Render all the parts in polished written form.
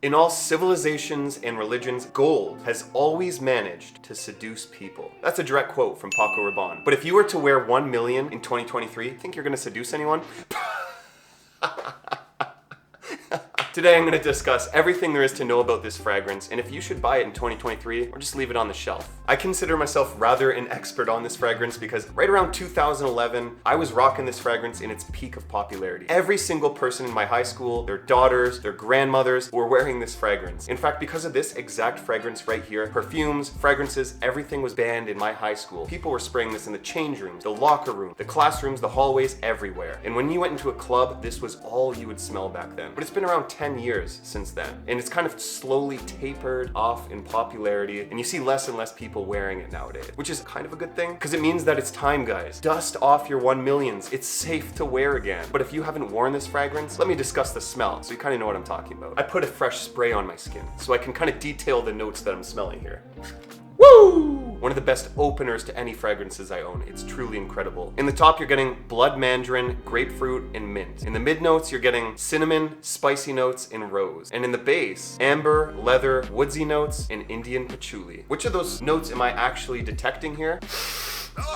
In all civilizations and religions, gold has always managed to seduce people. That's a direct quote from Paco Rabanne. But if you were to wear 1 million in 2023, think you're gonna seduce anyone? Today I'm going to discuss everything there is to know about this fragrance and if you should buy it in 2023 or just leave it on the shelf. I consider myself rather an expert on this fragrance because right around 2011, I was rocking this fragrance in its peak of popularity. Every single person in my high school, their daughters, their grandmothers were wearing this fragrance. In fact, because of this exact fragrance right here, perfumes, fragrances, everything was banned in my high school. People were spraying this in the change rooms, the locker room, the classrooms, the hallways, everywhere. And when you went into a club, this was all you would smell back then. But it's been around 10 years since then, and it's kind of slowly tapered off in popularity, and you see less and less people wearing it nowadays, which is kind of a good thing because it means that it's time, guys. Dust off your 1 millions. It's safe to wear again. But if you haven't worn this fragrance, let me discuss the smell so you kind of know what I'm talking about. I put a fresh spray on my skin so I can kind of detail the notes that I'm smelling here. Woo! One of the best openers to any fragrances I own. It's truly incredible. In the top, you're getting blood mandarin, grapefruit, and mint. In the mid notes, you're getting cinnamon, spicy notes, and rose. And in the base, amber, leather, woodsy notes, and Indian patchouli. Which of those notes am I actually detecting here?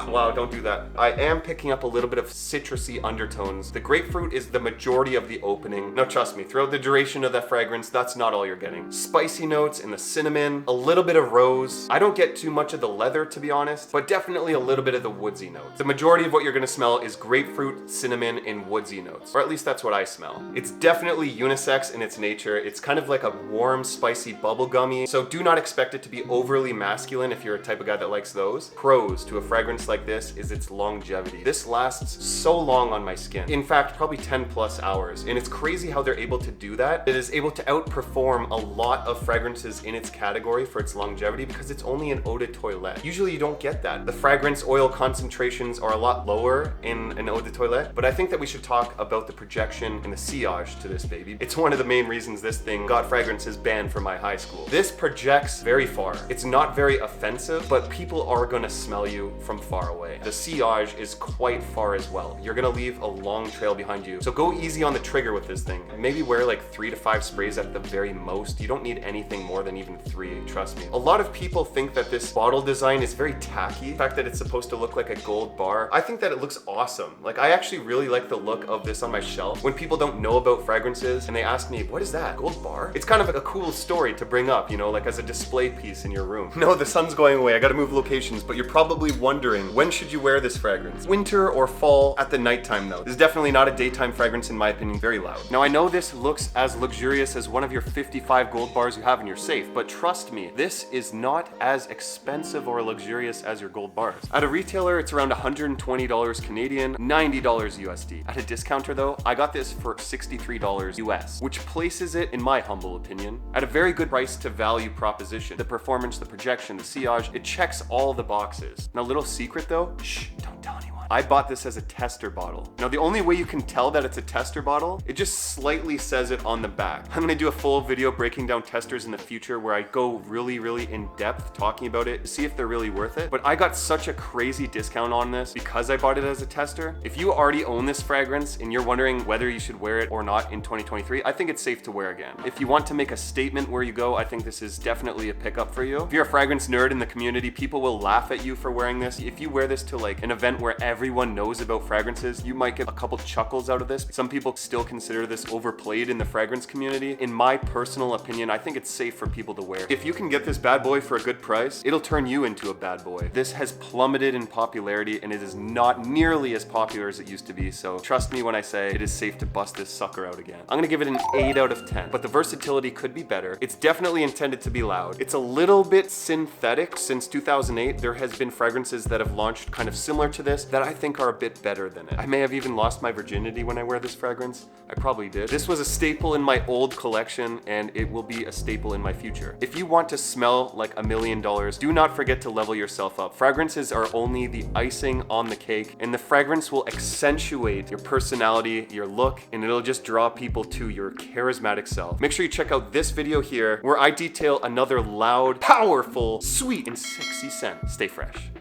Wow, don't do that. I am picking up a little bit of citrusy undertones. The grapefruit is the majority of the opening. Now trust me, throughout the duration of that fragrance, that's not all you're getting. Spicy notes in the cinnamon, a little bit of rose. I don't get too much of the leather, to be honest, but definitely a little bit of the woodsy notes. The majority of what you're gonna smell is grapefruit, cinnamon, and woodsy notes. Or at least that's what I smell. It's definitely unisex in its nature. It's kind of like a warm, spicy bubblegummy, so do not expect it to be overly masculine if you're a type of guy that likes those. Pros to a fragrance like this is its longevity. This lasts so long on my skin. In fact, probably 10 plus hours. And it's crazy how they're able to do that. It is able to outperform a lot of fragrances in its category for its longevity because it's only an eau de toilette. Usually you don't get that. The fragrance oil concentrations are a lot lower in an eau de toilette, but I think that we should talk about the projection and the sillage to this baby. It's one of the main reasons this thing got fragrances banned from my high school. This projects very far. It's not very offensive, but people are gonna smell you from far away. The sillage is quite far as well. You're gonna leave a long trail behind you. So go easy on the trigger with this thing. Maybe wear like 3 to 5 sprays at the very most. You don't need anything more than even 3, trust me. A lot of people think that this bottle design is very tacky. The fact that it's supposed to look like a gold bar, I think that it looks awesome. Like, I actually really like the look of this on my shelf. When people don't know about fragrances and they ask me, what is that, gold bar? It's kind of a cool story to bring up, you know, like as a display piece in your room. No, the sun's going away. I gotta move locations, but you're probably wondering, when should you wear this fragrance? Winter or fall at the nighttime though. This is definitely not a daytime fragrance in my opinion, very loud. Now I know this looks as luxurious as one of your 55 gold bars you have in your safe, but trust me, this is not as expensive or luxurious as your gold bars. At a retailer, it's around $120 Canadian, $90 USD. At a discounter though, I got this for $63 US, which places it, in my humble opinion, at a very good price to value proposition. The performance, the projection, the sillage, it checks all the boxes. Now, little secret though, shh, don't tell anyone. I bought this as a tester bottle. Now, the only way you can tell that it's a tester bottle, it just slightly says it on the back. I'm gonna do a full video breaking down testers in the future where I go really in depth talking about it to see if they're really worth it. But I got such a crazy discount on this because I bought it as a tester. If you already own this fragrance and you're wondering whether you should wear it or not in 2023, I think it's safe to wear again. If you want to make a statement where you go, I think this is definitely a pickup for you. If you're a fragrance nerd in the community, people will laugh at you for wearing this. If you wear this to like an event where everyone knows about fragrances, you might get a couple chuckles out of this. Some people still consider this overplayed in the fragrance community. In my personal opinion, I think it's safe for people to wear. If you can get this bad boy for a good price, it'll turn you into a bad boy. This has plummeted in popularity and it is not nearly as popular as it used to be, so trust me when I say it is safe to bust this sucker out again. I'm gonna give it an 8 out of 10, but the versatility could be better. It's definitely intended to be loud. It's a little bit synthetic. Since 2008, there has been fragrances that have launched kind of similar to this that I think are a bit better than it. I may have even lost my virginity when I wear this fragrance. I probably did. This was a staple in my old collection and it will be a staple in my future. If you want to smell like $1 million, do not forget to level yourself up. Fragrances are only the icing on the cake, and the fragrance will accentuate your personality, your look, and it'll just draw people to your charismatic self. Make sure you check out this video here where I detail another loud, powerful, sweet, and sexy scent. Stay fresh.